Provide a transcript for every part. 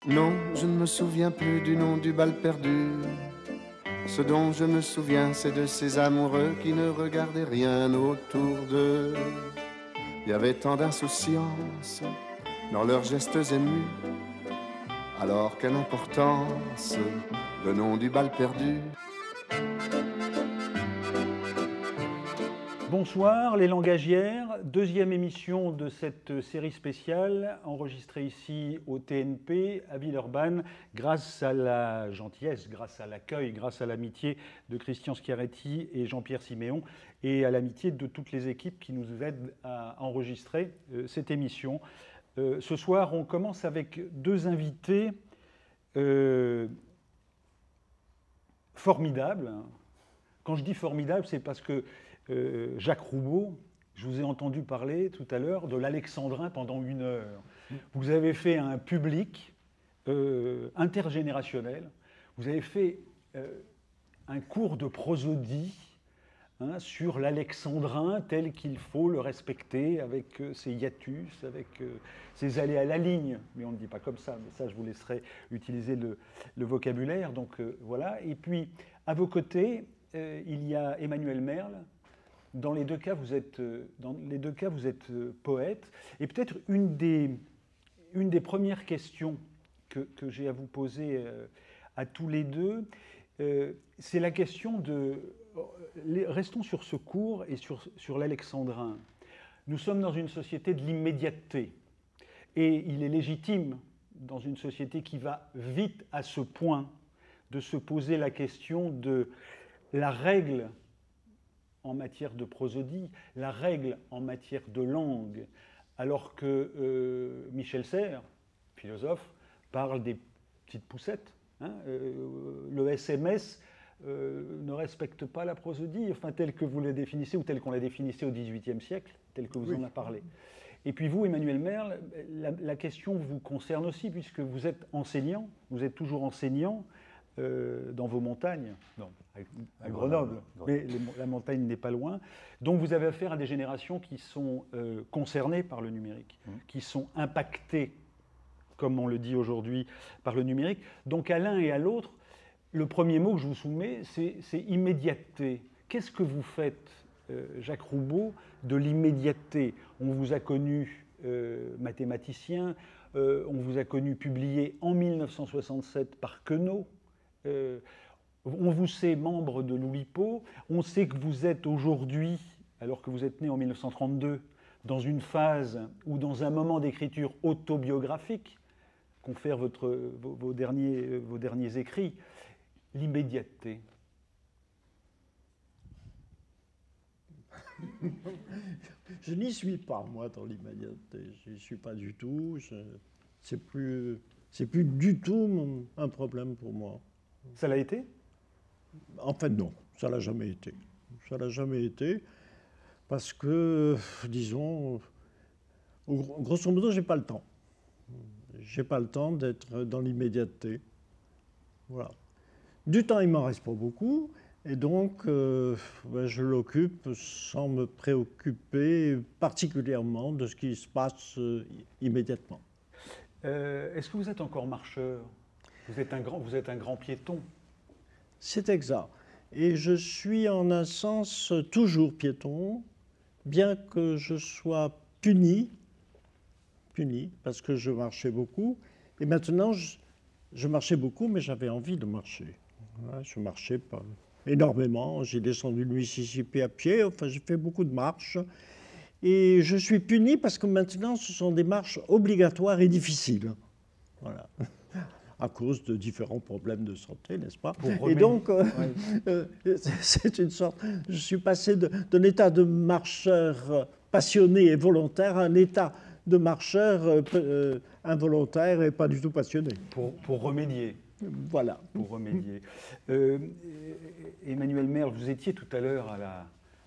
Non, je ne me souviens plus du nom du bal perdu. Ce dont je me souviens, c'est de ces amoureux qui ne regardaient rien autour d'eux. Il y avait tant d'insouciance dans leurs gestes émus. Alors quelle importance, le nom du bal perdu. Bonsoir les langagières, deuxième émission de cette série spéciale enregistrée ici au TNP à Villeurbanne grâce à la gentillesse, grâce à l'accueil, grâce à l'amitié de Christian Schiaretti et Jean-Pierre Siméon et à l'amitié de toutes les équipes qui nous aident à enregistrer cette émission. Ce soir, on commence avec deux invités formidables. Quand je dis formidable, c'est parce que Jacques Roubaud, je vous ai entendu parler tout à l'heure de l'Alexandrin pendant 1 heure. Vous avez fait un public intergénérationnel, vous avez fait un cours de prosodie sur l'Alexandrin tel qu'il faut le respecter, avec ses hiatus, avec ses allées à la ligne, mais on ne dit pas comme ça, mais ça je vous laisserai utiliser le vocabulaire. Donc voilà. Et puis à vos côtés, il y a Emmanuel Merle. Dans les deux cas, vous êtes poète. Et peut-être une des premières questions que j'ai à vous poser à tous les deux, c'est la question de... Restons sur ce cours et sur l'Alexandrin. Nous sommes dans une société de l'immédiateté. Et il est légitime, dans une société qui va vite à ce point, de se poser la question de la règle en matière de prosodie, la règle en matière de langue, alors que Michel Serres, philosophe, parle des petites poussettes. Le SMS ne respecte pas la prosodie, enfin telle que vous la définissez ou telle qu'on la définissait au XVIIIe siècle, telle que vous en avez parlé. Et puis vous, Emmanuel Merle, la question vous concerne aussi, puisque vous êtes enseignant, vous êtes toujours enseignant, dans vos montagnes, non, à Grenoble, mais la montagne n'est pas loin. Donc vous avez affaire à des générations qui sont concernées par le numérique, qui sont impactées, comme on le dit aujourd'hui, par le numérique. Donc à l'un et à l'autre, le premier mot que je vous soumets, c'est immédiateté. Qu'est-ce que vous faites, Jacques Roubaud, de l'immédiateté? On vous a connu mathématicien, on vous a connu publié en 1967 par Queneau. On vous sait membre de l'Oulipo, on sait que vous êtes aujourd'hui, alors que vous êtes né en 1932, dans une phase ou dans un moment d'écriture autobiographique, confère vos derniers écrits, l'immédiateté. Je n'y suis pas, moi, dans l'immédiateté. Je n'y suis pas du tout. C'est plus du tout un problème pour moi. Ça l'a été? En fait, non. Ça l'a jamais été. Ça l'a jamais été parce que, disons, grosso modo, j'ai pas le temps. J'ai pas le temps d'être dans l'immédiateté. Voilà. Du temps, il m'en reste pas beaucoup. Et donc, je l'occupe sans me préoccuper particulièrement de ce qui se passe immédiatement. Est-ce que vous êtes encore marcheur? Vous êtes un grand piéton. C'est exact. Et je suis en un sens toujours piéton, bien que je sois puni, parce que je marchais beaucoup. Et maintenant, je marchais beaucoup, mais j'avais envie de marcher. Je marchais pas énormément. J'ai descendu le Mississippi à pied. Enfin, j'ai fait beaucoup de marches. Et je suis puni parce que maintenant, ce sont des marches obligatoires et difficiles. Voilà. À cause de différents problèmes de santé, n'est-ce pas? Et donc, c'est une sorte... Je suis passé d'un état de marcheur passionné et volontaire à un état de marcheur involontaire et pas du tout passionné. Pour remédier. Voilà. Pour remédier. Emmanuel Merle, vous étiez tout à l'heure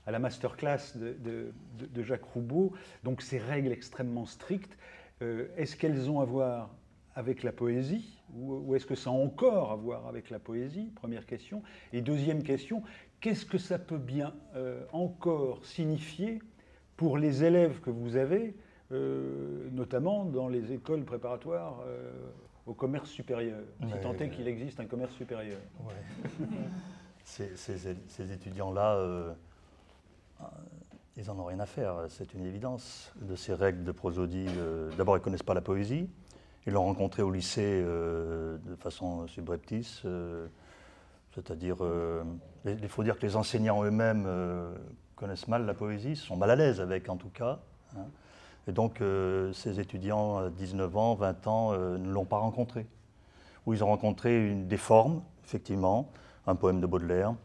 à la masterclass de Jacques Roubaud, donc ces règles extrêmement strictes, est-ce qu'elles ont à voir avec la poésie ou est-ce que ça a encore à voir avec la poésie? Première question. Et deuxième question, qu'est-ce que ça peut bien encore signifier pour les élèves que vous avez, notamment dans les écoles préparatoires au commerce supérieur, si Mais, tant est qu'il existe un commerce supérieur. Ouais. Ces étudiants-là, ils n'en ont rien à faire, c'est une évidence. De ces règles de prosodie, d'abord, ils ne connaissent pas la poésie. Ils l'ont rencontrée au lycée de façon subreptice. C'est-à-dire, il faut dire que les enseignants eux-mêmes connaissent mal la poésie, sont mal à l'aise avec en tout cas. Hein. Et donc, ces étudiants à 19 ans, 20 ans ne l'ont pas rencontrée. Ou ils ont rencontré des formes, effectivement, un poème de Baudelaire,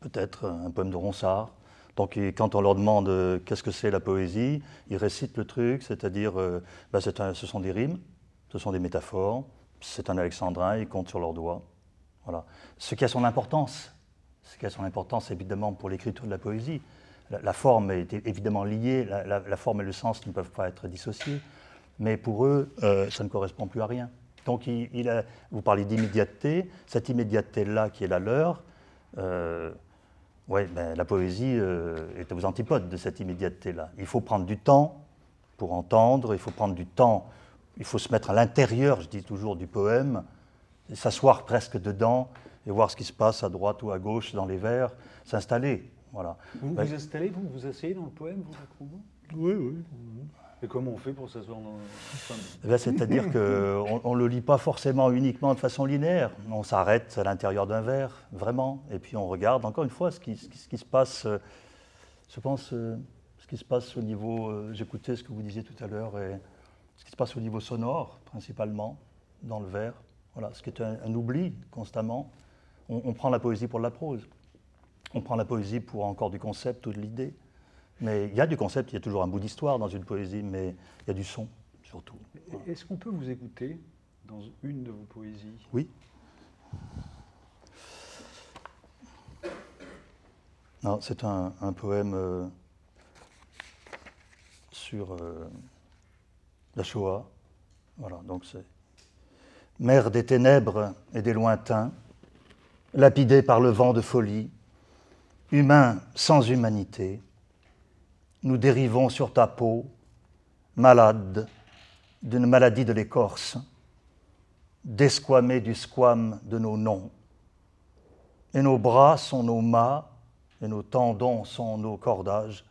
peut-être un poème de Ronsard. Donc, quand on leur demande qu'est-ce que c'est la poésie, ils récitent le truc, c'est-à-dire, ce sont des rimes, ce sont des métaphores, c'est un alexandrin, ils comptent sur leurs doigts. Voilà. Ce qui a son importance, évidemment pour l'écriture de la poésie. La forme est évidemment liée, la forme et le sens ne peuvent pas être dissociés, mais pour eux, ça ne correspond plus à rien. Donc vous parlez d'immédiateté, cette immédiateté-là qui est la leur, la poésie est aux antipodes de cette immédiateté-là. Il faut prendre du temps pour entendre, il faut prendre du temps, il faut se mettre à l'intérieur, je dis toujours, du poème, s'asseoir presque dedans et voir ce qui se passe à droite ou à gauche dans les vers, s'installer. Voilà. Vous vous installez, vous asseyez dans le poème, vous, Jacques Roubaud ? Oui. Et comment on fait pour s'asseoir dans le poème ? C'est-à-dire qu'on ne le lit pas forcément uniquement de façon linéaire. On s'arrête à l'intérieur d'un vers, vraiment, et puis on regarde encore une fois ce qui se passe, je pense, ce qui se passe au niveau, j'écoutais ce que vous disiez tout à l'heure, et ce qui se passe au niveau sonore, principalement, dans le vers. Voilà, ce qui est un oubli constamment. On prend la poésie pour de la prose. On prend la poésie pour encore du concept ou de l'idée. Mais il y a du concept, il y a toujours un bout d'histoire dans une poésie, mais il y a du son, surtout. Voilà. Est-ce qu'on peut vous écouter dans une de vos poésies ? Oui. Non, c'est un poème sur la Shoah. Voilà, donc c'est Mère des ténèbres et des lointains, lapidé par le vent de folie, humain sans humanité, nous dérivons sur ta peau, malade d'une maladie de l'écorce, desquamés du squame de nos noms. Et nos bras sont nos mâts, et nos tendons sont nos cordages,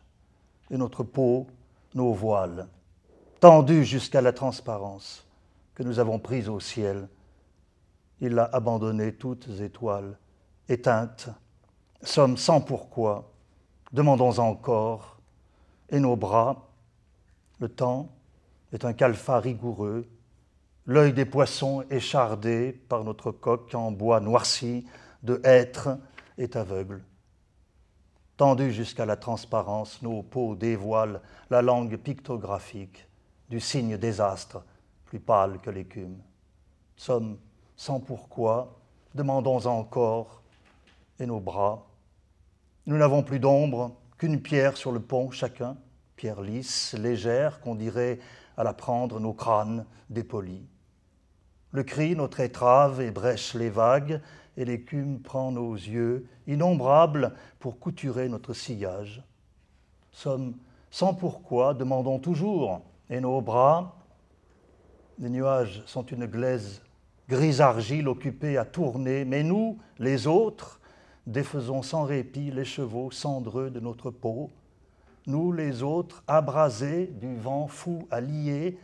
et notre peau, nos voiles, tendus jusqu'à la transparence que nous avons prise au ciel. Il a abandonné toutes étoiles, éteintes, sommes sans pourquoi, demandons encore, et nos bras, le temps est un calfat rigoureux, l'œil des poissons échardé par notre coque en bois noirci de hêtre est aveugle. Tendus jusqu'à la transparence, nos peaux dévoilent la langue pictographique du signe désastre, plus pâle que l'écume. Sommes sans pourquoi, demandons encore, et nos bras. Nous n'avons plus d'ombre qu'une pierre sur le pont chacun, pierre lisse, légère, qu'on dirait à la prendre nos crânes dépolis. Le cri, notre étrave, ébrèche les vagues, et l'écume prend nos yeux, innombrables, pour couturer notre sillage. Sommes sans pourquoi, demandons toujours, et nos bras. Les nuages sont une glaise grise argile occupée à tourner, mais nous, les autres, défaisons sans répit les chevaux cendreux de notre peau. Nous, les autres, abrasés du vent fou à lier,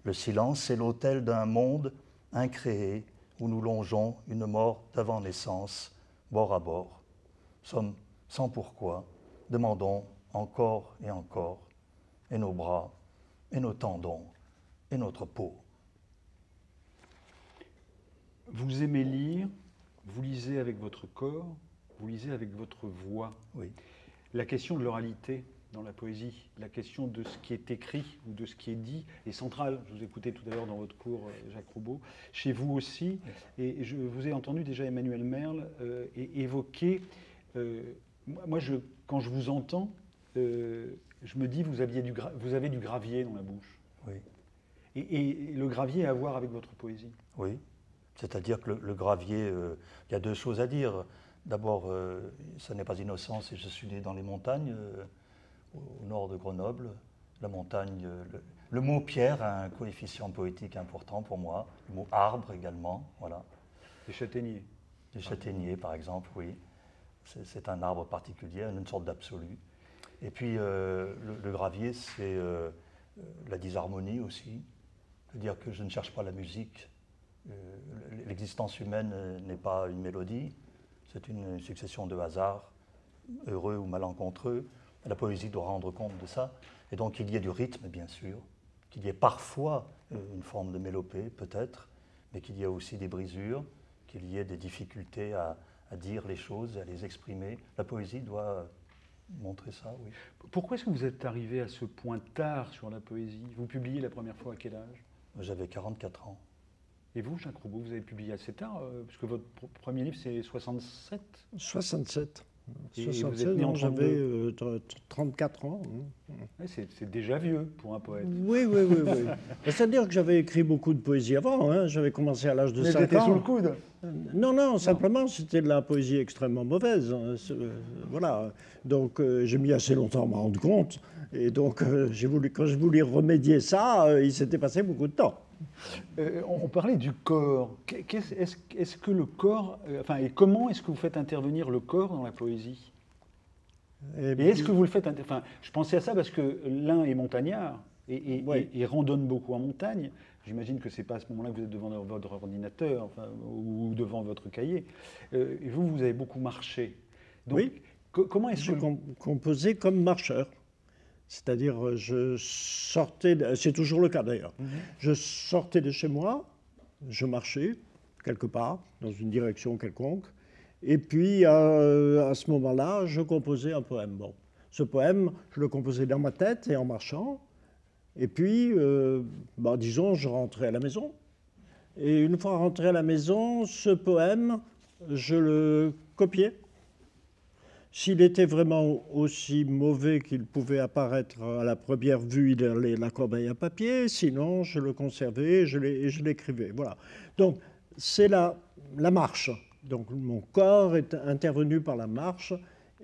le silence est l'autel d'un monde incréé où nous longeons une mort d'avant-naissance, bord à bord. Sommes sans pourquoi, demandons encore, et nos bras, et nos tendons, et notre peau. Vous aimez lire, vous lisez avec votre corps, vous lisez avec votre voix. Oui. La question de l'oralité dans la poésie, la question de ce qui est écrit ou de ce qui est dit est centrale. Je vous écoutais tout à l'heure dans votre cours, Jacques Roubaud. Chez vous aussi, et je vous ai entendu déjà Emmanuel Merle évoquer... quand je vous entends, je me dis vous avez du gravier dans la bouche. Oui. Et le gravier a à voir avec votre poésie. Oui. C'est-à-dire que le gravier, il y a deux choses à dire. D'abord, ça n'est pas innocent, je suis né dans les montagnes, au nord de Grenoble. La montagne, Le mot pierre a un coefficient poétique important pour moi. Le mot arbre également, voilà. Les châtaigniers. Les châtaigniers, par exemple, oui. C'est un arbre particulier, une sorte d'absolu. Et puis le gravier, c'est la disharmonie aussi. C'est-à-dire que je ne cherche pas la musique. L'existence humaine n'est pas une mélodie, c'est une succession de hasards, heureux ou malencontreux. La poésie doit rendre compte de ça. Et donc qu'il y ait du rythme, bien sûr, qu'il y ait parfois une forme de mélopée, peut-être, mais qu'il y ait aussi des brisures, qu'il y ait des difficultés à dire les choses, à les exprimer. La poésie doit montrer ça, oui. Pourquoi est-ce que vous êtes arrivé à ce point tard sur la poésie? Vous publiez la première fois à quel âge? J'avais 44 ans. Et vous, Jacques Roubaud, vous avez publié assez tard, parce que votre premier livre, c'est 67? 67. Et vous êtes 67, né en j'avais 34 ans. Ouais, c'est déjà vieux pour un poète. Oui, oui, oui. oui. C'est-à-dire que j'avais écrit beaucoup de poésie avant. Hein. J'avais commencé à l'âge de 5 ans. Mais c'était sous le coude? Non, simplement, c'était de la poésie extrêmement mauvaise. Hein. Voilà. Donc, j'ai mis assez longtemps à m'en rendre compte. Et donc, quand je voulais remédier ça, il s'était passé beaucoup de temps. On parlait du corps. Est-ce que le corps, et comment est-ce que vous faites intervenir le corps dans la poésie? Et est-ce que vous le faites, je pensais à ça parce que l'un est montagnard et randonne beaucoup en montagne. J'imagine que c'est pas à ce moment-là que vous êtes devant votre ordinateur ou devant votre cahier. Et vous avez beaucoup marché. Donc, oui. Comment est-ce que... Je composais comme marcheur. C'est-à-dire, je sortais, c'est toujours le cas d'ailleurs, je sortais de chez moi, je marchais quelque part, dans une direction quelconque, et puis à ce moment-là, je composais un poème. Bon, ce poème, je le composais dans ma tête et en marchant, et puis, disons, je rentrais à la maison, et une fois rentré à la maison, ce poème, je le copiais. S'il était vraiment aussi mauvais qu'il pouvait apparaître à la première vue, il allait la corbeille à papier, sinon je le conservais et je l'écrivais. Voilà. Donc c'est la marche. Donc mon corps est intervenu par la marche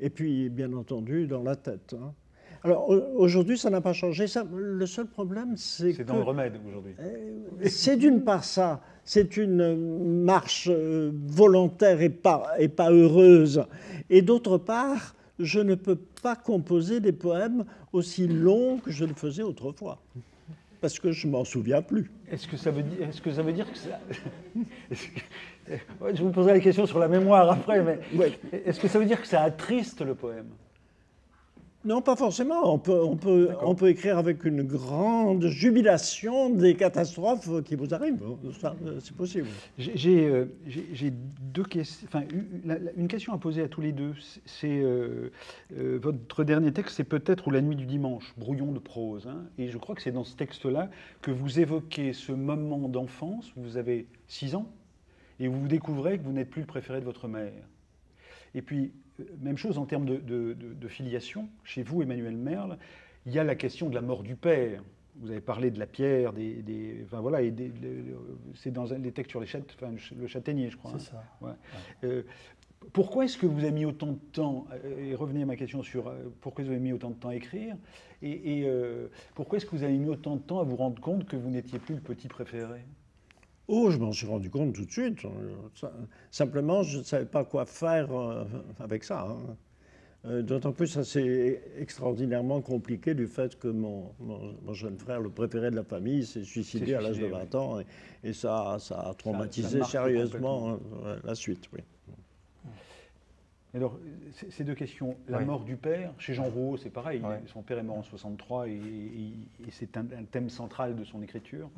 et puis bien entendu dans la tête. Hein. Alors aujourd'hui ça n'a pas changé. Ça, le seul problème c'est que... C'est dans le remède aujourd'hui. C'est d'une part ça. C'est une marche volontaire et pas heureuse. Et d'autre part, je ne peux pas composer des poèmes aussi longs que je le faisais autrefois. Parce que je ne m'en souviens plus. Est-ce que ça veut dire que ça... Je vous poserai la question sur la mémoire après, mais est-ce que ça veut dire que ça attriste le poème? Non, pas forcément. On peut écrire avec une grande jubilation des catastrophes qui vous arrivent. C'est possible. J'ai deux questions. Une question à poser à tous les deux. C'est votre dernier texte, c'est peut-être ou la nuit du dimanche, brouillon de prose. Hein, et je crois que c'est dans ce texte-là que vous évoquez ce moment d'enfance. Vous avez 6 ans et vous découvrez que vous n'êtes plus le préféré de votre mère. Et puis, même chose en termes de filiation. Chez vous, Emmanuel Merle, il y a la question de la mort du père. Vous avez parlé de la pierre, c'est dans les textes sur le châtaignier, je crois. C'est ça. Ouais. Ouais. Pourquoi est-ce que vous avez mis autant de temps, et revenez à ma question sur pourquoi vous avez mis autant de temps à écrire, et pourquoi est-ce que vous avez mis autant de temps à vous rendre compte que vous n'étiez plus le petit préféré? Oh, je m'en suis rendu compte tout de suite. Simplement, je ne savais pas quoi faire avec ça. Hein. D'autant plus, ça c'est extraordinairement compliqué du fait que mon jeune frère, le préféré de la famille, s'est suicidé à l'âge de 20 ans. Et ça a traumatisé sérieusement la suite. Oui. Alors, ces deux questions, la mort du père, chez Jean Rouault, c'est pareil, son père est mort en 63 et c'est un thème central de son écriture.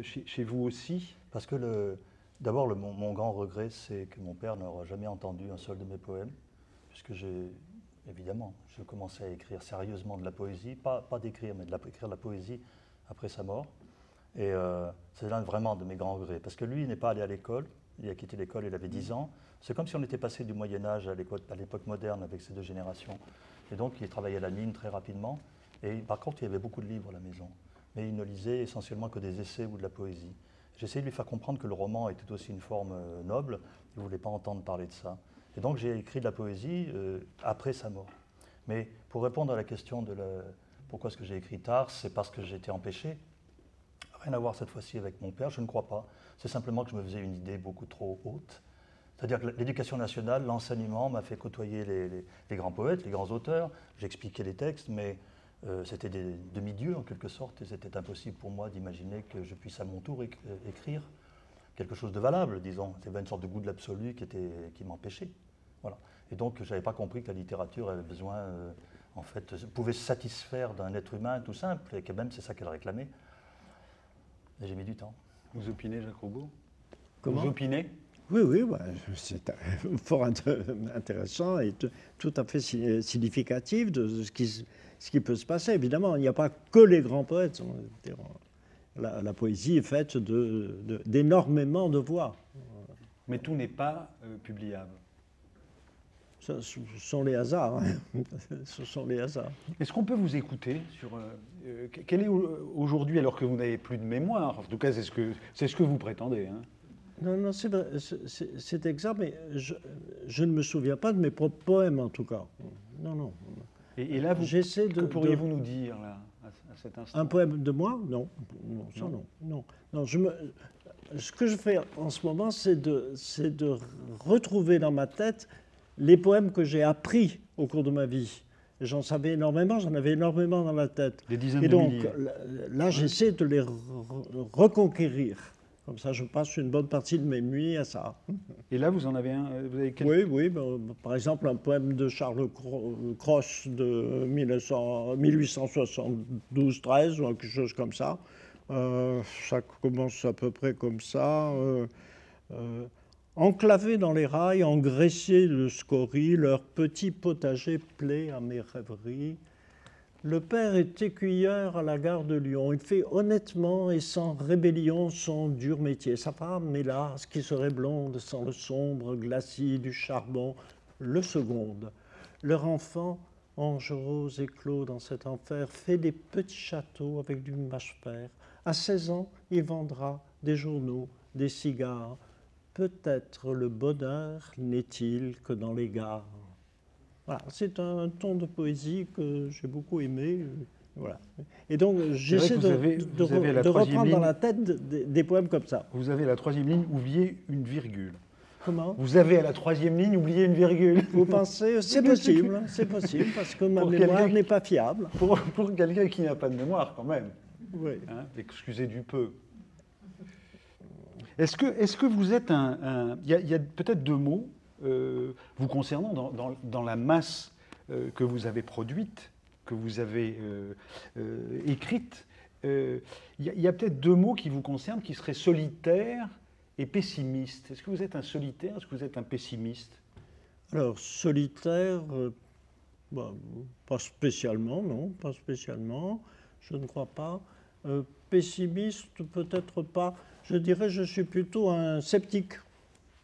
Chez vous aussi? Parce que d'abord, mon grand regret, c'est que mon père n'aura jamais entendu un seul de mes poèmes, puisque évidemment, je commençais à écrire sérieusement de la poésie, pas d'écrire, mais d'écrire de la poésie après sa mort. Et c'est l'un vraiment de mes grands regrets, parce que lui, il n'est pas allé à l'école, il a quitté l'école, il avait 10 ans. C'est comme si on était passé du Moyen-Âge à l'époque moderne avec ces deux générations. Et donc, il travaillait à la mine très rapidement. Et par contre, il y avait beaucoup de livres à la maison. Mais il ne lisait essentiellement que des essais ou de la poésie. J'essayais de lui faire comprendre que le roman était aussi une forme noble. Il ne voulait pas entendre parler de ça. Et donc, j'ai écrit de la poésie après sa mort. Mais pour répondre à la question Pourquoi est-ce que j'ai écrit tard? C'est parce que j'ai été empêché. Rien à voir cette fois-ci avec mon père, je ne crois pas. C'est simplement que je me faisais une idée beaucoup trop haute. C'est-à-dire que l'éducation nationale, l'enseignement m'a fait côtoyer les grands poètes, les grands auteurs. J'expliquais les textes, mais c'était des demi-dieux en quelque sorte, et c'était impossible pour moi d'imaginer que je puisse à mon tour écrire quelque chose de valable, disons. C'était une sorte de goût de l'absolu qui m'empêchait. Voilà. Et donc, je n'avais pas compris que la littérature avait besoin, en fait, pouvait se satisfaire d'un être humain tout simple, et que même c'est ça qu'elle réclamait. Et j'ai mis du temps. Vous opinez, Jacques Roubaud? Comment? Vous opinez? Oui, oui, bah, c'est fort intéressant et tout à fait significatif de ce qui peut se passer. Évidemment, il n'y a pas que les grands poètes. La poésie est faite d'énormément de voix. Mais tout n'est pas publiable. Ce sont les hasards. Hein. Ce sont les hasards. Est-ce qu'on peut vous écouter sur quel est aujourd'hui, alors que vous n'avez plus de mémoire, en tout cas c'est ce que vous prétendez, hein? Non, non, c'est vrai, c'est exact, mais je ne me souviens pas de mes propres poèmes, en tout cas. Non, non. Et là, que pourriez-vous nous dire, là, à cet instant? Un poème de moi? Non. Non, ça, non. Non. Non, ce que je fais en ce moment, c'est de retrouver dans ma tête les poèmes que j'ai appris au cours de ma vie. J'en savais énormément, j'en avais énormément dans la tête. Des dizaines de milliers. Et donc, là, j'essaie de les reconquérir. Comme ça, je passe une bonne partie de mes nuits à ça. Et là, vous en avez un? Vous avez quel... Oui, oui. Par exemple, un poème de Charles Cros de 1872-13 ou quelque chose comme ça. Ça commence à peu près comme ça. Enclavés dans les rails, engraissés de scories, leur petit potager plaît à mes rêveries. Le père est écuyeur à la gare de Lyon. Il fait honnêtement et sans rébellion son dur métier. Sa femme, hélas, qui serait blonde sans le sombre glacis du charbon, le seconde. Leur enfant, ange rose éclos dans cet enfer, fait des petits châteaux avec du mâche-fer. À 16 ans, il vendra des journaux, des cigares. Peut-être le bonheur n'est-il que dans les gares. Voilà, c'est un ton de poésie que j'ai beaucoup aimé. Voilà. Et donc, j'essaie de reprendre dans la tête des poèmes comme ça. Vous avez la troisième ligne, oubliez une virgule. Comment? Vous avez à la troisième ligne oublié une virgule. Vous pensez? C'est possible, parce que ma mémoire n'est pas fiable. Pour quelqu'un qui n'a pas de mémoire, quand même. Oui. Hein, excusez du peu. Est-ce que vous êtes il y a peut-être deux mots vous concernant dans la masse que vous avez produite, que vous avez écrite. Il y a peut-être deux mots qui vous concernent, qui seraient solitaire et pessimiste. Est-ce que vous êtes un solitaire? Est-ce que vous êtes un pessimiste? Alors, solitaire, pas spécialement, non, pas spécialement, je ne crois pas. Pessimiste, peut-être pas. Je dirais je suis plutôt un sceptique.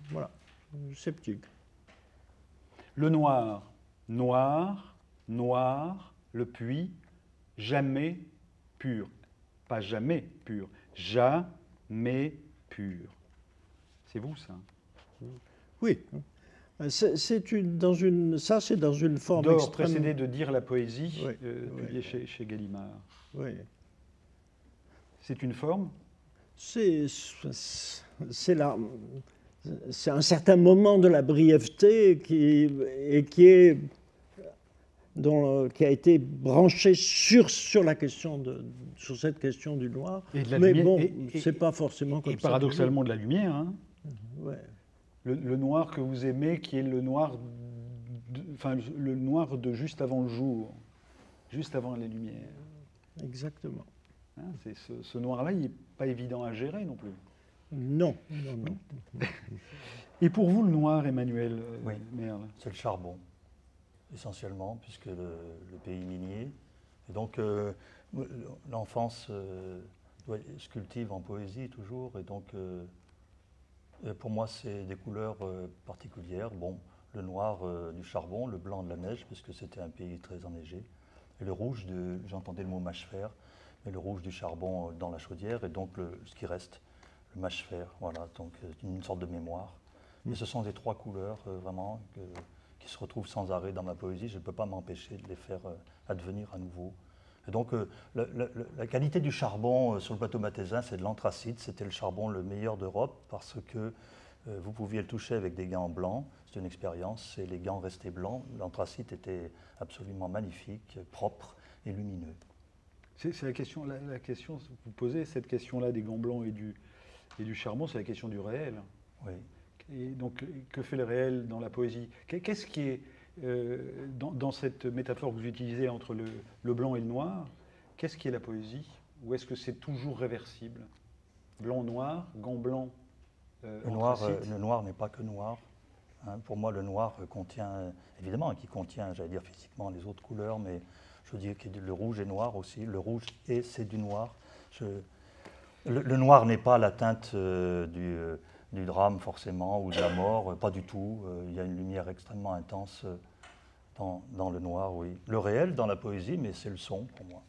Voilà, sceptique. Le noir, noir, noir, le puits, jamais pur. Pas jamais pur, jamais pur. C'est vous, ça? Oui. C'est dans une forme D'or extrême... précédé de dire la poésie, oui, publié chez Gallimard. Oui. C'est une forme? C'est un certain moment de la brièveté qui a été branché sur cette question du noir. Et de la mais lumière, bon, c'est pas forcément comme ça. Et paradoxalement de la lumière. Hein. Ouais. Le noir que vous aimez, qui est le noir de juste avant le jour, juste avant les lumières. Exactement. Hein, ce noir-là, il n'est pas évident à gérer non plus. Non, non, non. Et pour vous, le noir, Emmanuel Merle? C'est le charbon, essentiellement, puisque le pays minier. Et donc, l'enfance se cultive en poésie toujours. Et donc, pour moi, c'est des couleurs particulières. Bon, le noir du charbon, le blanc de la neige, puisque c'était un pays très enneigé. Et le rouge, j'entendais le mot mâche-fer, mais le rouge du charbon dans la chaudière. Et donc, ce qui reste, le mâche-fer, voilà, donc une sorte de mémoire. Et ce sont des trois couleurs vraiment qui se retrouvent sans arrêt dans ma poésie. Je ne peux pas m'empêcher de les faire advenir à nouveau. Et donc, la qualité du charbon sur le plateau mathésin, c'est de l'anthracite. C'était le charbon le meilleur d'Europe parce que vous pouviez le toucher avec des gants blancs. C'est une expérience, et les gants restaient blancs. L'anthracite était absolument magnifique, propre et lumineux. C'est la question, vous posez cette question-là des gants blancs et du charbon, c'est la question du réel. Oui. Et donc, que fait le réel dans la poésie? Qu'est-ce qui est, dans cette métaphore que vous utilisez entre le blanc et le noir, qu'est-ce qui est la poésie? Ou est-ce que c'est toujours réversible? Blanc-noir, gants blancs, Le noir n'est pas que noir. Hein. Pour moi, le noir contient, évidemment, qui contient, j'allais dire physiquement, les autres couleurs, mais je veux dire que le rouge est noir aussi. Le rouge, c'est du noir. Le noir n'est pas la teinte du drame, forcément, ou de la mort, pas du tout. Il y a une lumière extrêmement intense dans le noir, oui. Le réel dans la poésie, mais c'est le son, pour moi.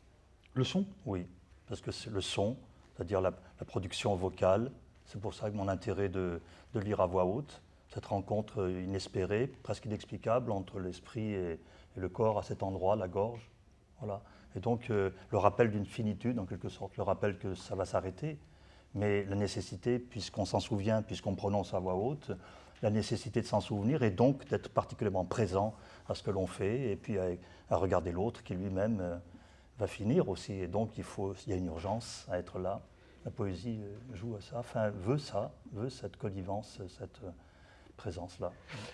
Le son? Oui, parce que c'est le son, c'est-à-dire la production vocale. C'est pour ça que mon intérêt de lire à voix haute, cette rencontre inespérée, presque inexplicable entre l'esprit et le corps à cet endroit, la gorge. Voilà. Et donc le rappel d'une finitude, en quelque sorte, le rappel que ça va s'arrêter, mais la nécessité, puisqu'on s'en souvient, puisqu'on prononce à voix haute, la nécessité de s'en souvenir et donc d'être particulièrement présent à ce que l'on fait et puis à regarder l'autre qui lui-même va finir aussi. Et donc il y a une urgence à être là. La poésie joue à ça, enfin veut cette connivence, cette présence-là.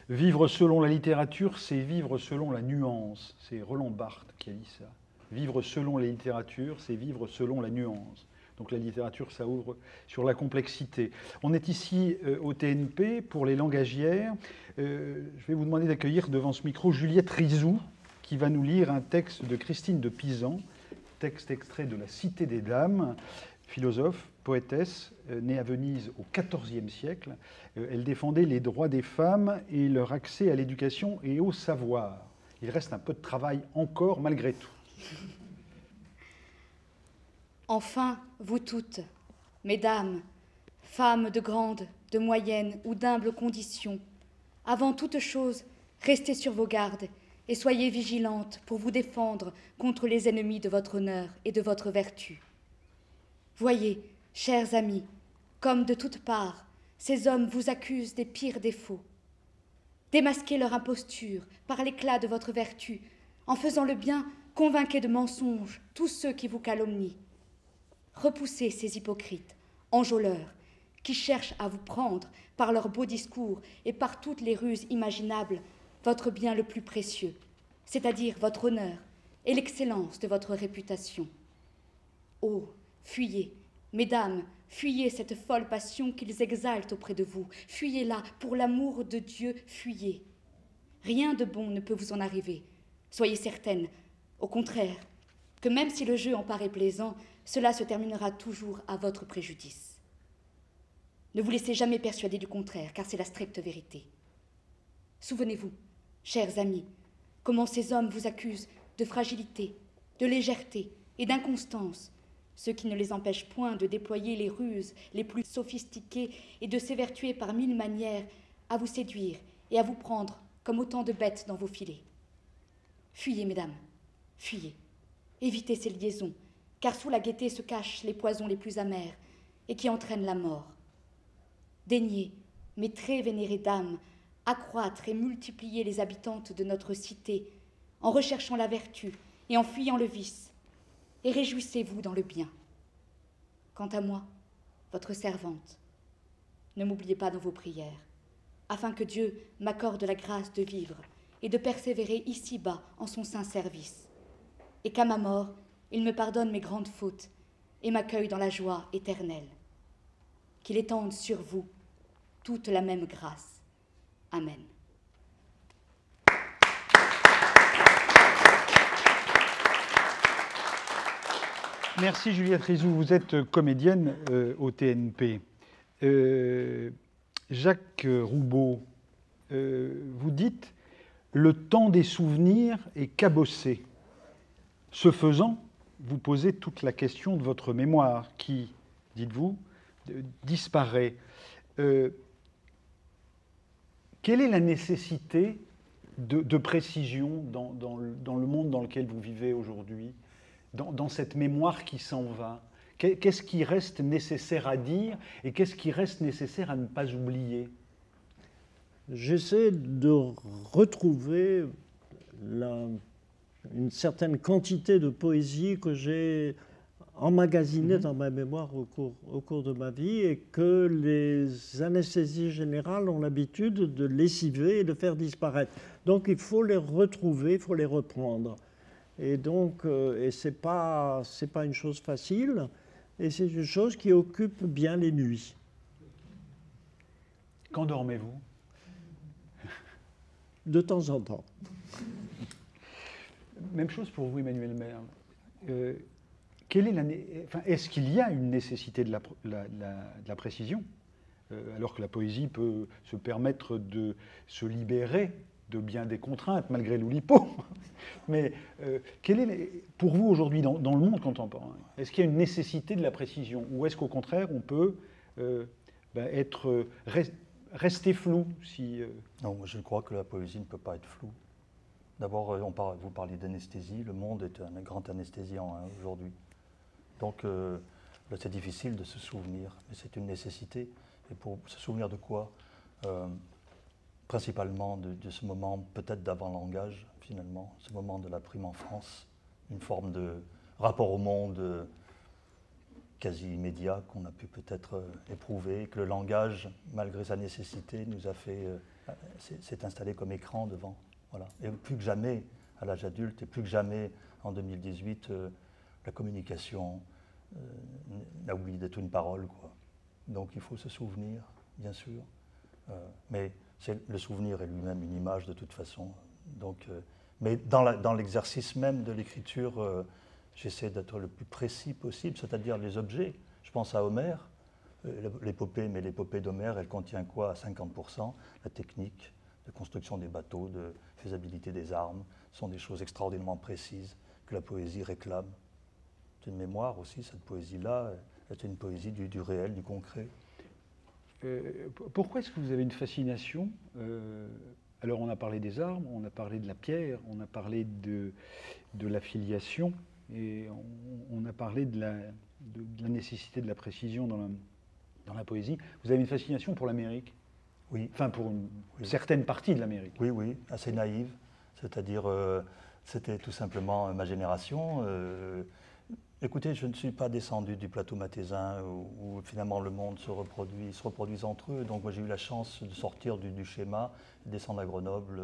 Vivre selon la littérature, c'est vivre selon la nuance. C'est Roland Barthes qui a dit ça. Vivre selon la littérature, c'est vivre selon la nuance. Donc la littérature, ça ouvre sur la complexité. On est ici au TNP pour les langagières. Je vais vous demander d'accueillir devant ce micro Juliette Rizou, qui va nous lire un texte de Christine de Pisan, texte extrait de La Cité des Dames, philosophe, poétesse, née à Venise au XIVe siècle. Elle défendait les droits des femmes et leur accès à l'éducation et au savoir. Il reste un peu de travail encore malgré tout. Enfin, vous toutes, mesdames, femmes de grande, de moyenne ou d'humble condition, avant toute chose, restez sur vos gardes et soyez vigilantes pour vous défendre contre les ennemis de votre honneur et de votre vertu. Voyez, chers amis, comme de toutes parts, ces hommes vous accusent des pires défauts. Démasquez leur imposture par l'éclat de votre vertu. En faisant le bien, convainquez de mensonges tous ceux qui vous calomnient. Repoussez ces hypocrites, enjôleurs, qui cherchent à vous prendre, par leurs beaux discours et par toutes les ruses imaginables, votre bien le plus précieux, c'est-à-dire votre honneur et l'excellence de votre réputation. Oh, fuyez, mesdames, fuyez cette folle passion qu'ils exaltent auprès de vous. Fuyez-la, pour l'amour de Dieu, fuyez. Rien de bon ne peut vous en arriver. Soyez certaines, au contraire, que même si le jeu en paraît plaisant, cela se terminera toujours à votre préjudice. Ne vous laissez jamais persuader du contraire, car c'est la stricte vérité. Souvenez-vous, chers amis, comment ces hommes vous accusent de fragilité, de légèreté et d'inconstance, ce qui ne les empêche point de déployer les ruses les plus sophistiquées et de s'évertuer par mille manières à vous séduire et à vous prendre comme autant de bêtes dans vos filets. Fuyez, mesdames, fuyez. Évitez ces liaisons, car sous la gaieté se cachent les poisons les plus amers et qui entraînent la mort. Daignez, mes très vénérées dames, accroître et multiplier les habitantes de notre cité en recherchant la vertu et en fuyant le vice, et réjouissez-vous dans le bien. Quant à moi, votre servante, ne m'oubliez pas dans vos prières, afin que Dieu m'accorde la grâce de vivre et de persévérer ici-bas en son saint service, et qu'à ma mort, il me pardonne mes grandes fautes et m'accueille dans la joie éternelle. Qu'il étende sur vous toute la même grâce. Amen. Merci Juliette Rizou, vous êtes comédienne au TNP. Jacques Roubaud, vous dites « Le temps des souvenirs est cabossé ». Ce faisant, vous posez toute la question de votre mémoire qui, dites-vous, disparaît. Quelle est la nécessité de précision dans le monde dans lequel vous vivez aujourd'hui? dans cette mémoire qui s'en va? Qu'est-ce qui reste nécessaire à dire et qu'est-ce qui reste nécessaire à ne pas oublier? J'essaie de retrouver une certaine quantité de poésie que j'ai emmagasinée dans ma mémoire au cours de ma vie et que les anesthésies générales ont l'habitude de lessiver et de faire disparaître. Donc il faut les retrouver, il faut les reprendre. Et donc, c'est pas une chose facile, et c'est une chose qui occupe bien les nuits. Quand dormez-vous? De temps en temps. Même chose pour vous, Emmanuel Merle. Est-ce qu'il y a une nécessité de la précision, alors que la poésie peut se permettre de se libérer de bien des contraintes, malgré l'oulipo? Mais pour vous aujourd'hui, dans le monde contemporain, est-ce qu'il y a une nécessité de la précision? Ou est-ce qu'au contraire, on peut rester flou Non, moi je crois que la poésie ne peut pas être floue. D'abord, vous parlez d'anesthésie. Le monde est un grand anesthésiant aujourd'hui. Donc, c'est difficile de se souvenir, mais c'est une nécessité. Et pour se souvenir de quoi? Principalement de ce moment peut-être d'avant-langage, finalement, ce moment de la prime enfance, une forme de rapport au monde quasi immédiat qu'on a pu peut-être éprouver, que le langage, malgré sa nécessité, nous a fait, s'est installé comme écran devant. Voilà. Et plus que jamais, à l'âge adulte, et plus que jamais en 2018, la communication n'a oublié d'être une parole, quoi. Donc il faut se souvenir, bien sûr, mais le souvenir est lui-même une image de toute façon. Donc, mais dans l'exercice même de l'écriture, j'essaie d'être le plus précis possible, c'est-à-dire les objets. Je pense à Homère, l'épopée, mais l'épopée d'Homère, elle contient quoi à 50%? La technique de construction des bateaux, de faisabilité des armes, sont des choses extraordinairement précises que la poésie réclame. C'est une mémoire aussi, cette poésie-là, c'est une poésie du réel, du concret. Pourquoi est-ce que vous avez une fascination alors on a parlé des armes, on a parlé de la pierre, on a parlé de la filiation, et on a parlé de la nécessité de la précision dans la poésie. Vous avez une fascination pour l'Amérique? Oui. Enfin, pour une certaine partie de l'Amérique. Oui, oui, assez naïve. C'est-à-dire, c'était tout simplement ma génération. Écoutez, je ne suis pas descendu du plateau mathésin où finalement le monde se reproduisent entre eux. Donc moi j'ai eu la chance de sortir du schéma, descendre à Grenoble,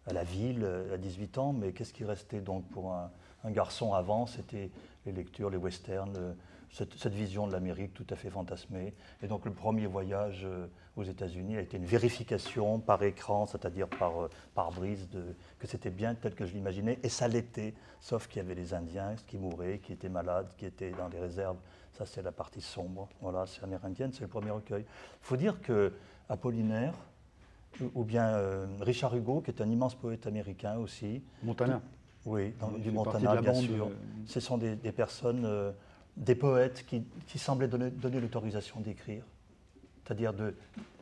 à la ville, à 18 ans. Mais qu'est-ce qui restait donc pour un garçon avant? C'était les lectures, les westerns, cette vision de l'Amérique tout à fait fantasmée. Et donc le premier voyage aux États-Unis a été une vérification par écran, c'est-à-dire par brise, que c'était bien tel que je l'imaginais. Et ça l'était, sauf qu'il y avait les Indiens qui mouraient, qui étaient malades, qui étaient dans les réserves. Ça, c'est la partie sombre. Voilà, c'est amérindienne, c'est le premier recueil. Il faut dire qu'Apollinaire, ou bien Richard Hugo, qui est un immense poète américain aussi. Montana. Oui, du Montana, bien sûr. Ce sont des personnes... des poètes qui semblaient donner l'autorisation d'écrire. C'est-à-dire,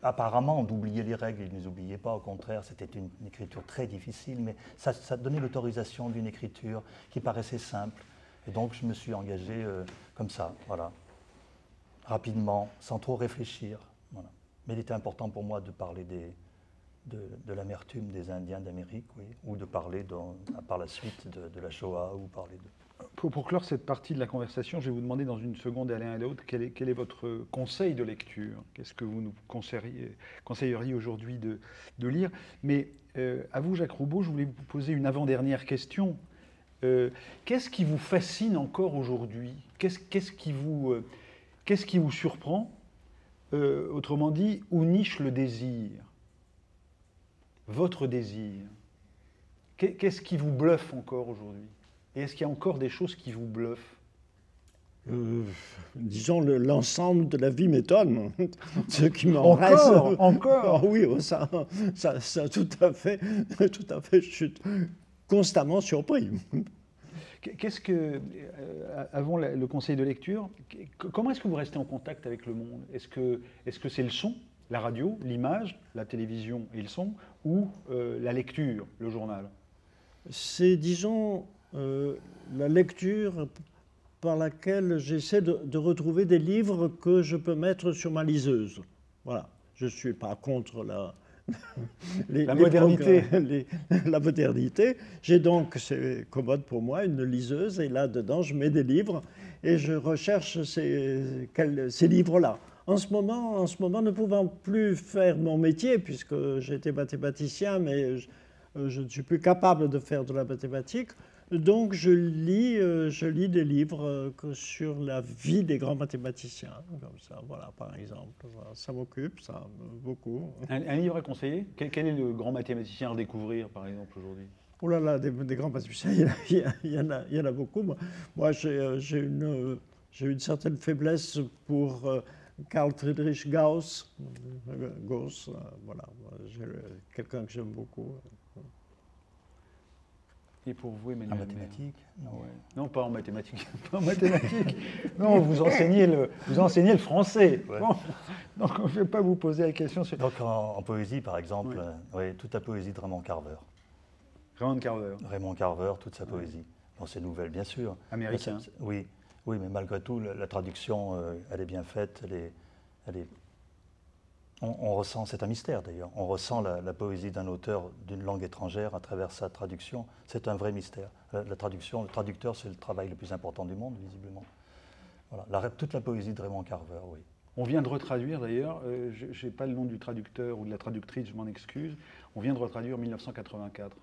apparemment, d'oublier les règles, ils ne les oubliaient pas, au contraire, c'était une écriture très difficile, mais ça donnait l'autorisation d'une écriture qui paraissait simple. Et donc, je me suis engagé comme ça, voilà, rapidement, sans trop réfléchir. Voilà. Mais il était important pour moi de parler de l'amertume des Indiens d'Amérique, oui, ou de parler par la suite de la Shoah, ou parler de... Pour clore cette partie de la conversation, je vais vous demander dans une seconde à l'un et à l'autre quel est votre conseil de lecture. Qu'est-ce que vous nous conseilleriez aujourd'hui de lire? Mais à vous, Jacques Roubaud, je voulais vous poser une avant-dernière question. Qu'est-ce qui vous fascine encore aujourd'hui? Qu'est-ce qui vous surprend? Autrement dit, où niche le désir? Votre désir. Qu'est-ce qui vous bluffe encore aujourd'hui? Et est-ce qu'il y a encore des choses qui vous bluffent? Disons, l'ensemble de la vie m'étonne. Ce qui m'en reste. Encore. Oh oui, ça tout à fait, je suis constamment surpris. Qu'est-ce que, avant le conseil de lecture, comment est-ce que vous restez en contact avec le monde? Est-ce que c'est le son, la radio, l'image, la télévision et le son, ou la lecture, le journal? C'est, disons, la lecture par laquelle j'essaie de retrouver des livres que je peux mettre sur ma liseuse. Voilà. Je ne suis pas contre la modernité. La modernité. J'ai donc, c'est commode pour moi, une liseuse, et là-dedans, je mets des livres et je recherche ces livres-là. En ce moment, ne pouvant plus faire mon métier, puisque j'étais mathématicien, mais je ne suis plus capable de faire de la mathématique, donc je lis des livres sur la vie des grands mathématiciens, comme ça, voilà, par exemple. Voilà, ça m'occupe, ça, beaucoup. Un livre à conseiller? Quel est le grand mathématicien à redécouvrir, par exemple, aujourd'hui? Oh là là, des grands mathématiciens, il y en a beaucoup. Moi j'ai une certaine faiblesse pour Carl Friedrich Gauss. Voilà, quelqu'un que j'aime beaucoup. Et pour vous, Emmanuel? En mathématiques? Non, ouais. Non, pas en mathématiques. Pas en mathématiques. Non, vous enseignez le français. Ouais. Bon, donc, je ne vais pas vous poser la question. Donc, en poésie, par exemple, toute la poésie de Raymond Carver. Raymond Carver. Raymond Carver, toute sa poésie. Bon, c'est nouvelle, bien sûr. Américain. Oui, mais malgré tout, la traduction, elle est bien faite. On ressent, c'est un mystère d'ailleurs, on ressent la poésie d'un auteur d'une langue étrangère à travers sa traduction. C'est un vrai mystère. La traduction, le traducteur, c'est le travail le plus important du monde, visiblement. Voilà. Toute la poésie de Raymond Carver, oui. On vient de retraduire d'ailleurs, je n'ai pas le nom du traducteur ou de la traductrice, je m'en excuse, on vient de retraduire 1984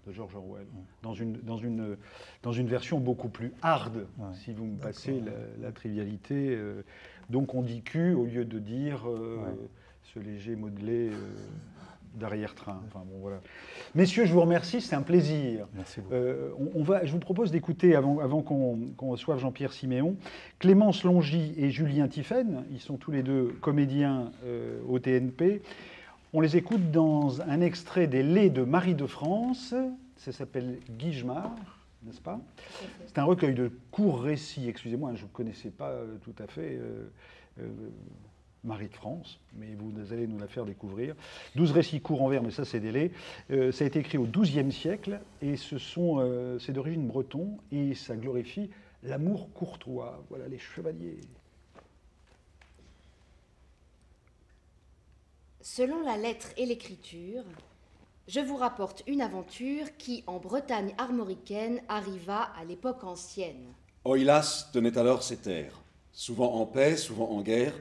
de George Orwell, dans une version beaucoup plus hard, si vous me passez la trivialité. Donc on dit cul au lieu de dire ce léger modelé d'arrière-train. Enfin, bon, voilà. Messieurs, je vous remercie, c'est un plaisir. Merci beaucoup. Je vous propose d'écouter, avant qu'on reçoive Jean-Pierre Siméon, Clémence Longy et Julien Tiphaine. Ils sont tous les deux comédiens au TNP. On les écoute dans un extrait des Laits de Marie de France. Ça s'appelle Guigemard, n'est-ce pas? C'est un recueil de courts récits. Excusez-moi, je ne connaissais pas tout à fait Marie de France, mais vous allez nous la faire découvrir. 12 récits courts en vers, mais ça c'est des laits. Ça a été écrit au XIIe siècle et c'est d'origine breton et ça glorifie l'amour courtois. Voilà les chevaliers. Selon la lettre et l'écriture, je vous rapporte une aventure qui, en Bretagne armoricaine, arriva à l'époque ancienne. Oilas tenait alors ses terres, souvent en paix, souvent en guerre,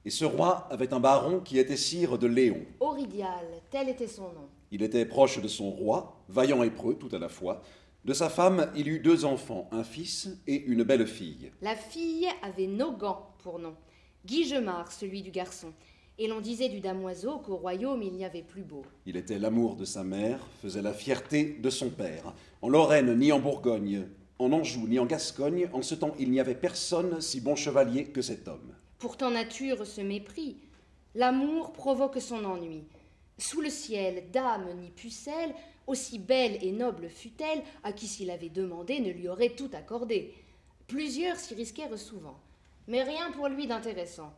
et ce roi avait un baron qui était sire de Léon. Auridial, tel était son nom. Il était proche de son roi, vaillant et preux tout à la fois. De sa femme, il eut 2 enfants, un fils et une belle fille. La fille avait Nogan pour nom, Guigemard celui du garçon, et l'on disait du damoiseau qu'au royaume il n'y avait plus beau. Il était l'amour de sa mère, faisait la fierté de son père. En Lorraine ni en Bourgogne, en Anjou ni en Gascogne, en ce temps il n'y avait personne si bon chevalier que cet homme. Pourtant nature se méprit, l'amour provoque son ennui. Sous le ciel, dame ni pucelle, aussi belle et noble fut-elle, à qui s'il avait demandé ne lui aurait tout accordé. Plusieurs s'y risquèrent souvent, mais rien pour lui d'intéressant,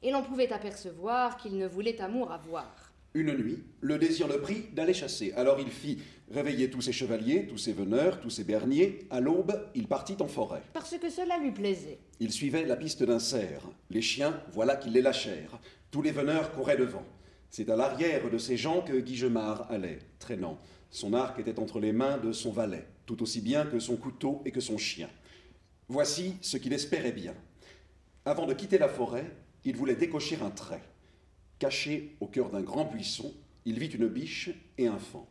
et l'on pouvait apercevoir qu'il ne voulait amour avoir. Une nuit, le désir le prit d'aller chasser. Alors il fit réveiller tous ses chevaliers, tous ses veneurs, tous ses berniers. À l'aube, il partit en forêt. Parce que cela lui plaisait. Il suivait la piste d'un cerf. Les chiens, voilà qu'ils les lâchèrent. Tous les veneurs couraient devant. C'est à l'arrière de ces gens que Guigemard allait, traînant. Son arc était entre les mains de son valet, tout aussi bien que son couteau et que son chien. Voici ce qu'il espérait bien. Avant de quitter la forêt, il voulait décocher un trait. Caché au cœur d'un grand buisson, il vit une biche et un faon.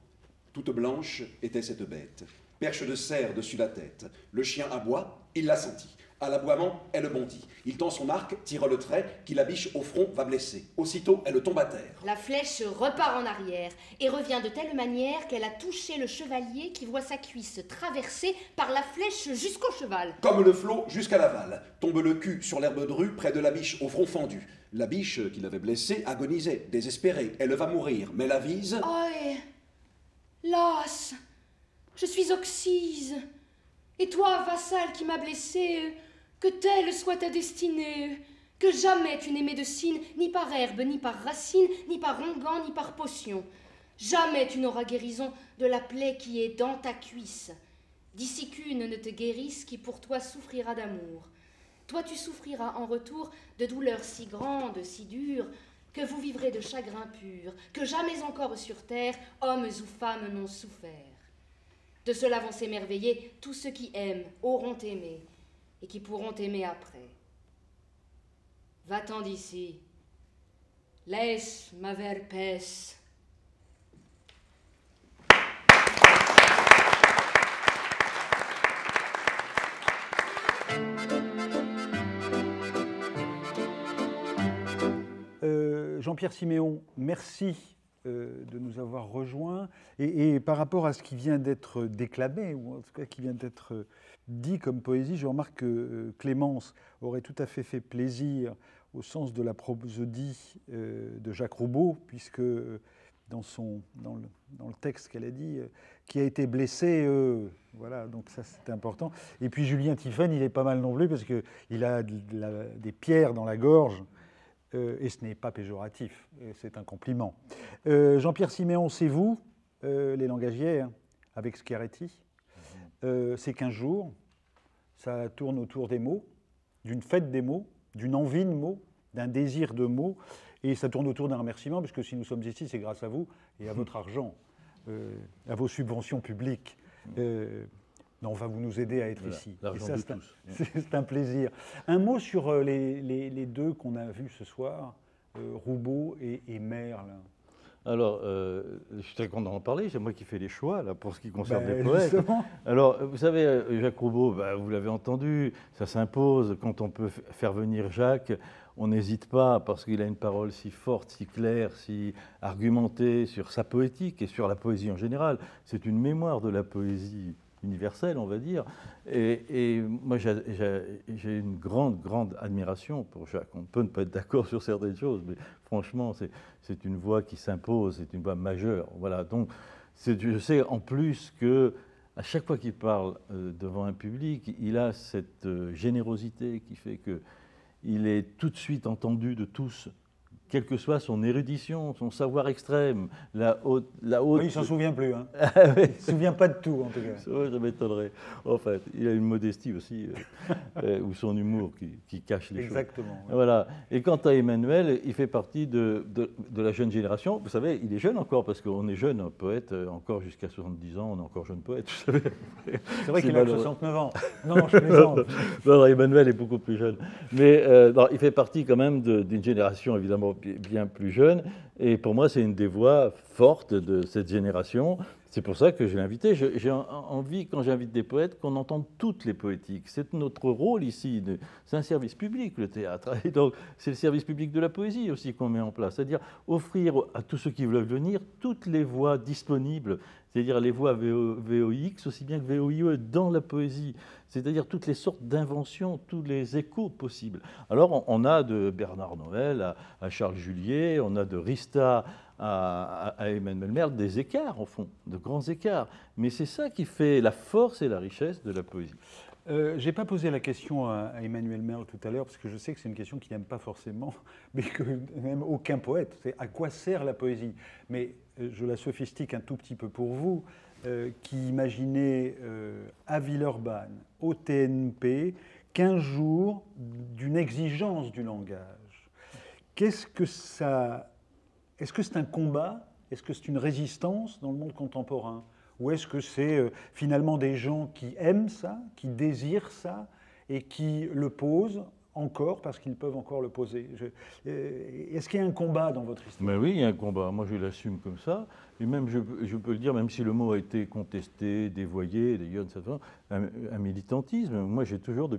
Toute blanche était cette bête. Perche de cerf dessus la tête. Le chien aboie, il la sentit. À l'aboiement, elle bondit. Il tend son arc, tire le trait, qui la biche au front va blesser. Aussitôt, elle tombe à terre. La flèche repart en arrière et revient de telle manière qu'elle a touché le chevalier qui voit sa cuisse traversée par la flèche jusqu'au cheval. Comme le flot jusqu'à l'aval. Tombe le cul sur l'herbe drue près de la biche au front fendu. La biche qui l'avait blessée agonisait, désespérée. Elle va mourir, mais la vise... Oh, las, je suis oxyse. Et toi, vassal qui m'as blessé, que telle soit ta destinée, que jamais tu n'aimais de cyne, ni par herbe, ni par racine, ni par onguent, ni par potion. Jamais tu n'auras guérison de la plaie qui est dans ta cuisse. d'ici qu'une ne te guérisse qui pour toi souffrira d'amour. Toi tu souffriras en retour de douleurs si grandes, si dures, que vous vivrez de chagrin pur, que jamais encore sur terre, hommes ou femmes n'ont souffert. De cela vont s'émerveiller tous ceux qui aiment, auront aimé, et qui pourront aimer après. Va-t'en d'ici. Laisse ma verpès. Jean-Pierre Siméon, merci de nous avoir rejoints. Et par rapport à ce qui vient d'être déclamé, ou en tout cas qui vient d'être dit comme poésie, je remarque que Clémence aurait tout à fait plaisir au sens de la prosodie de Jacques Roubaud, puisque dans le texte qu'elle a dit, qui a été blessé, voilà, donc ça c'est important. Et puis Julien Tiphaine, il est pas mal non plus, parce qu'il a des pierres dans la gorge, et ce n'est pas péjoratif, c'est un compliment. Jean-Pierre Siméon, c'est vous, les langagiers, hein, avec Schiaretti. C'est 15 jours, ça tourne autour des mots, d'une fête des mots, d'une envie de mots, d'un désir de mots, et ça tourne autour d'un remerciement, parce que si nous sommes ici, c'est grâce à vous et à votre argent, à vos subventions publiques. On va vous nous aider à être ici. Et ça, c'est un plaisir. Un mot sur les deux qu'on a vus ce soir, Roubaud et Merle. Alors, je suis très content d'en parler, c'est moi qui fais les choix là, pour ce qui concerne les poètes. Justement. Alors, vous savez, Jacques Roubaud, vous l'avez entendu, ça s'impose. Quand on peut faire venir Jacques, on n'hésite pas, parce qu'il a une parole si forte, si claire, si argumentée sur sa poétique et sur la poésie en général. C'est une mémoire de la poésie universelle, on va dire. Et moi, j'ai une grande admiration pour Jacques. On peut ne pas être d'accord sur certaines choses, mais franchement, c'est une voix qui s'impose, c'est une voix majeure. Voilà. Donc, je sais en plus que à chaque fois qu'il parle devant un public, il a cette générosité qui fait qu'il est tout de suite entendu de tous, quelle que soit son érudition, son savoir extrême, la haute... Oui, il ne s'en souvient plus. Hein. Il ne se souvient pas de tout, en tout cas. Ça m'étonnerait. En fait, il a une modestie aussi, ou son humour qui cache les choses. Exactement. Ouais. Voilà. Et quant à Emmanuel, il fait partie de la jeune génération. Vous savez, il est jeune encore, parce qu'on est jeune, un poète, encore jusqu'à 70 ans, on est encore jeune poète, vous savez. C'est vrai qu'il a 69 ans. Non, je plaisante. Non, Emmanuel est beaucoup plus jeune. Mais il fait partie quand même d'une génération, évidemment, bien plus jeune, et pour moi c'est une des voix fortes de cette génération. C'est pour ça que je l'ai invité. J'ai envie, quand j'invite des poètes, qu'on entende toutes les poétiques. C'est notre rôle ici. C'est un service public, le théâtre. Et donc, c'est le service public de la poésie aussi qu'on met en place. C'est-à-dire offrir à tous ceux qui veulent venir toutes les voix disponibles, c'est-à-dire les voix VOX aussi bien que VOIE dans la poésie. C'est-à-dire toutes les sortes d'inventions, tous les échos possibles. Alors, on a de Bernard Noël à Charles Julier, on a de Rista à Emmanuel Merle des écarts, au fond, de grands écarts. Mais c'est ça qui fait la force et la richesse de la poésie. Je n'ai pas posé la question à Emmanuel Merle tout à l'heure, parce que je sais que c'est une question qu'il n'aime pas forcément, mais que même aucun poète. C'est à quoi sert la poésie? Mais je la sophistique un tout petit peu pour vous, qui imaginez à Villeurbanne, au TNP, 15 jours d'une exigence du langage. Qu'est-ce que ça... Est-ce que c'est un combat? Est-ce que c'est une résistance dans le monde contemporain? Ou est-ce que c'est finalement des gens qui aiment ça, qui désirent ça, et qui le posent encore parce qu'ils peuvent encore le poser? Est-ce qu'il y a un combat dans votre histoire? Mais oui, il y a un combat. Moi, je l'assume comme ça. Et même, je peux le dire, même si le mot a été contesté, dévoyé, d'ailleurs, un militantisme. Moi, j'ai toujours,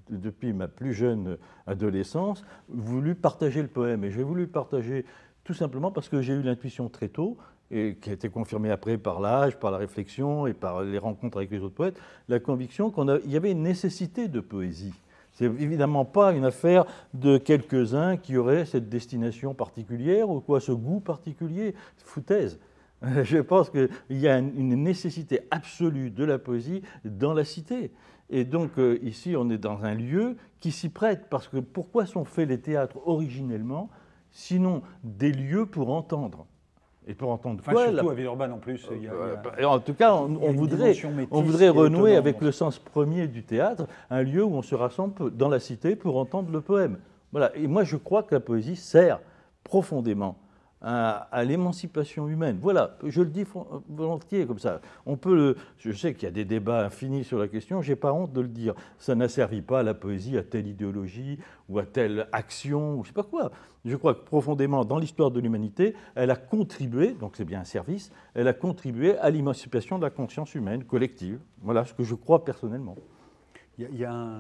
depuis ma plus jeune adolescence, voulu partager le poème. Et j'ai voulu partager tout simplement parce que j'ai eu l'intuition très tôt, et qui a été confirmée après par l'âge, par la réflexion et par les rencontres avec les autres poètes, la conviction qu'il y avait une nécessité de poésie. C'est évidemment pas une affaire de quelques-uns qui auraient cette destination particulière ou quoi, ce goût particulier, foutaise. Je pense qu'il y a une nécessité absolue de la poésie dans la cité. Et donc ici, on est dans un lieu qui s'y prête, parce que pourquoi sont faits les théâtres originellement, sinon des lieux pour entendre? Et pour entendre Enfin, quoi surtout à Villeurbanne en plus. En tout cas, il y a on une voudrait dimension métisse renouer qui est avec étonnante. le sens premier du théâtre, un lieu où on se rassemble dans la cité pour entendre le poème. Voilà. Et moi, je crois que la poésie sert profondément à l'émancipation humaine. Voilà, je le dis volontiers comme ça. Je sais qu'il y a des débats infinis sur la question, je n'ai pas honte de le dire. Ça n'a servi pas à la poésie, à telle idéologie ou à telle action, ou je ne sais pas quoi. Je crois que profondément, dans l'histoire de l'humanité, elle a contribué, donc c'est bien un service, elle a contribué à l'émancipation de la conscience humaine collective. Voilà ce que je crois personnellement. Il y a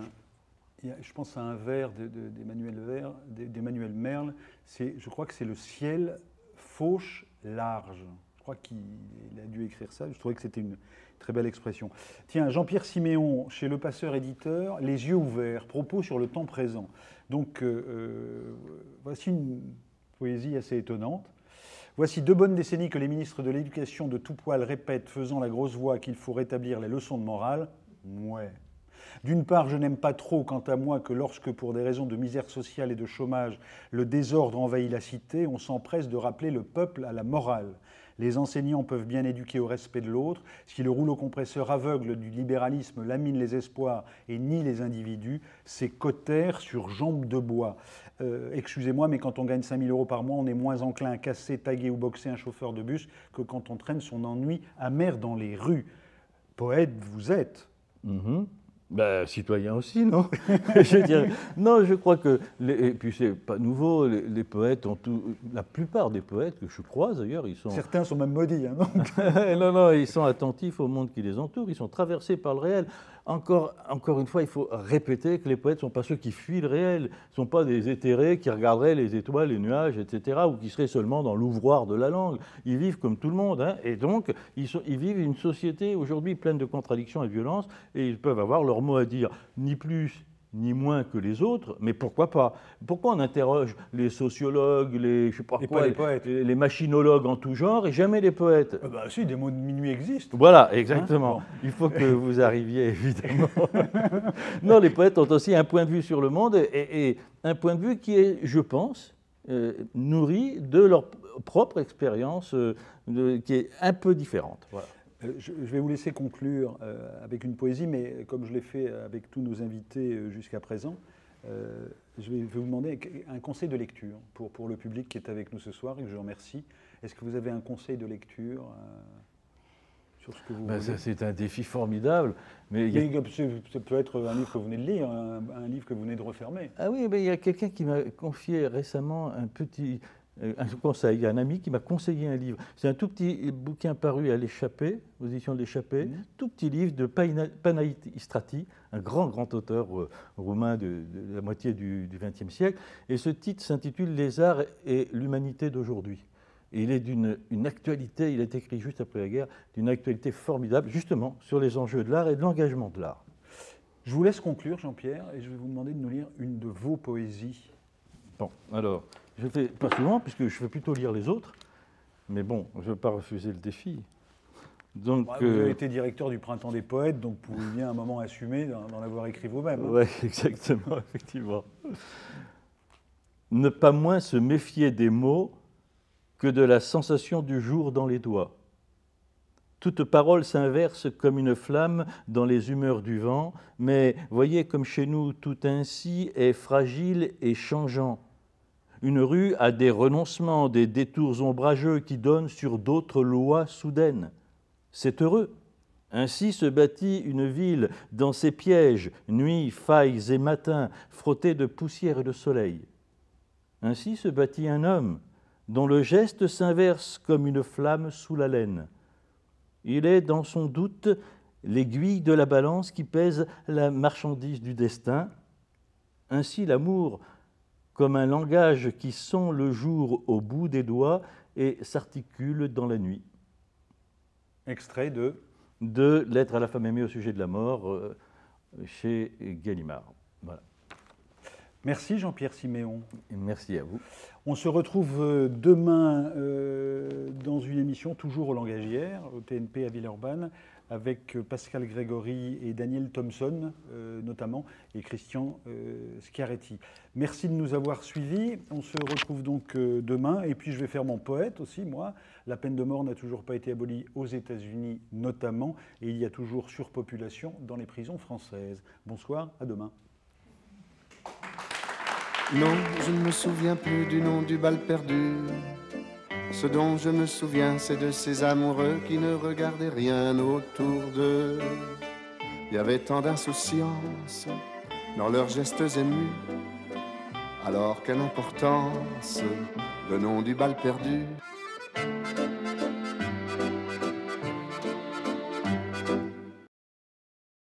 je pense à un vers d'Emmanuel Merle, je crois que c'est le ciel fauche large. Je crois qu'il a dû écrire ça, je trouvais que c'était une très belle expression. Tiens, Jean-Pierre Siméon, chez Le Passeur éditeur, Les yeux ouverts, propos sur le temps présent. Donc, voici une poésie assez étonnante. Voici 2 bonnes décennies que les ministres de l'Éducation de tout poil répètent, faisant la grosse voix, qu'il faut rétablir les leçons de morale. Ouais. D'une part, je n'aime pas trop, quant à moi, que lorsque, pour des raisons de misère sociale et de chômage, le désordre envahit la cité, on s'empresse de rappeler le peuple à la morale. Les enseignants peuvent bien éduquer au respect de l'autre. Si le rouleau compresseur aveugle du libéralisme lamine les espoirs et nie les individus, c'est cautère sur jambes de bois. Excusez-moi, mais quand on gagne 5 000 € par mois, on est moins enclin à casser, taguer ou boxer un chauffeur de bus que quand on traîne son ennui amer dans les rues. Poète, vous êtes. Ben, citoyen aussi, non? Je veux dire, non, je crois que, et puis c'est pas nouveau, les poètes ont la plupart des poètes que je croise d'ailleurs, ils sont... Certains sont même maudits, hein, non? Non, ils sont attentifs au monde qui les entoure, ils sont traversés par le réel. Encore une fois, il faut répéter que les poètes ne sont pas ceux qui fuient le réel, ne sont pas des éthérés qui regarderaient les étoiles, les nuages, etc., ou qui seraient seulement dans l'ouvroir de la langue. Ils vivent comme tout le monde, hein, et donc ils vivent une société aujourd'hui pleine de contradictions et de violences, et ils peuvent avoir leur mot à dire, ni plus ni moins que les autres, mais pourquoi pas? Pourquoi on interroge les sociologues, les machinologues en tout genre, et jamais les poètes? Si, des mots de minuit existent. Voilà, exactement. Hein, bon. Il faut que vous arriviez, évidemment. Non, les poètes ont aussi un point de vue sur le monde, et un point de vue qui est, je pense, nourri de leur propre expérience, qui est un peu différente. Voilà. Je vais vous laisser conclure avec une poésie, mais comme je l'ai fait avec tous nos invités jusqu'à présent, je vais vous demander un conseil de lecture pour le public qui est avec nous ce soir et que je remercie. Est-ce que vous avez un conseil de lecture sur ce que vous voulez? Ça, c'est un défi formidable. Mais ça peut être un livre que vous venez de lire, un livre que vous venez de refermer. Ah oui, mais il y a quelqu'un qui m'a confié récemment un conseil, un ami qui m'a conseillé un livre. C'est un tout petit bouquin paru à l'Échappée, aux éditions de l'Échappée, tout petit livre de Panaït Istrati, un grand auteur roumain de la moitié du XXe siècle. Et ce titre s'intitule « Les arts et l'humanité d'aujourd'hui ». Et il est d'une actualité, il est écrit juste après la guerre, d'une actualité formidable, justement, sur les enjeux de l'art et de l'engagement de l'art. Je vous laisse conclure, Jean-Pierre, et je vais vous demander de nous lire une de vos poésies. Bon, alors... Je ne fais pas souvent, puisque je fais plutôt lire les autres. Mais bon, je ne veux pas refuser le défi. Donc, vous avez été directeur du Printemps des Poètes, donc vous pouvez bien à un moment assumer d'en avoir écrit vous-même. Hein. Oui, exactement, effectivement. Ne pas moins se méfier des mots que de la sensation du jour dans les doigts. Toute parole s'inverse comme une flamme dans les humeurs du vent, mais voyez comme chez nous tout ainsi est fragile et changeant. Une rue a des renoncements, des détours ombrageux qui donnent sur d'autres lois soudaines. C'est heureux. Ainsi se bâtit une ville dans ses pièges, nuits, failles et matins, frottés de poussière et de soleil. Ainsi se bâtit un homme, dont le geste s'inverse comme une flamme sous la laine. Il est dans son doute l'aiguille de la balance qui pèse la marchandise du destin. Ainsi l'amour, comme un langage qui sent le jour au bout des doigts et s'articule dans la nuit. Extrait de Lettre à la femme aimée au sujet de la mort, chez Gallimard. Voilà. Merci Jean-Pierre Siméon. Et merci à vous. On se retrouve demain dans une émission émission toujours au Langagière, au TNP à Villeurbanne, avec Pascal Grégory et Daniel Thompson notamment, et Christian Schiaretti. Merci de nous avoir suivis. On se retrouve donc demain. Et puis je vais faire mon poète aussi, moi. La peine de mort n'a toujours pas été abolie aux États-Unis notamment, et il y a toujours surpopulation dans les prisons françaises. Bonsoir, à demain. Non, je ne me souviens plus du nom du bal perdu. Ce dont je me souviens, c'est de ces amoureux qui ne regardaient rien autour d'eux. Il y avait tant d'insouciance dans leurs gestes émus. Alors quelle importance, le nom du bal perdu.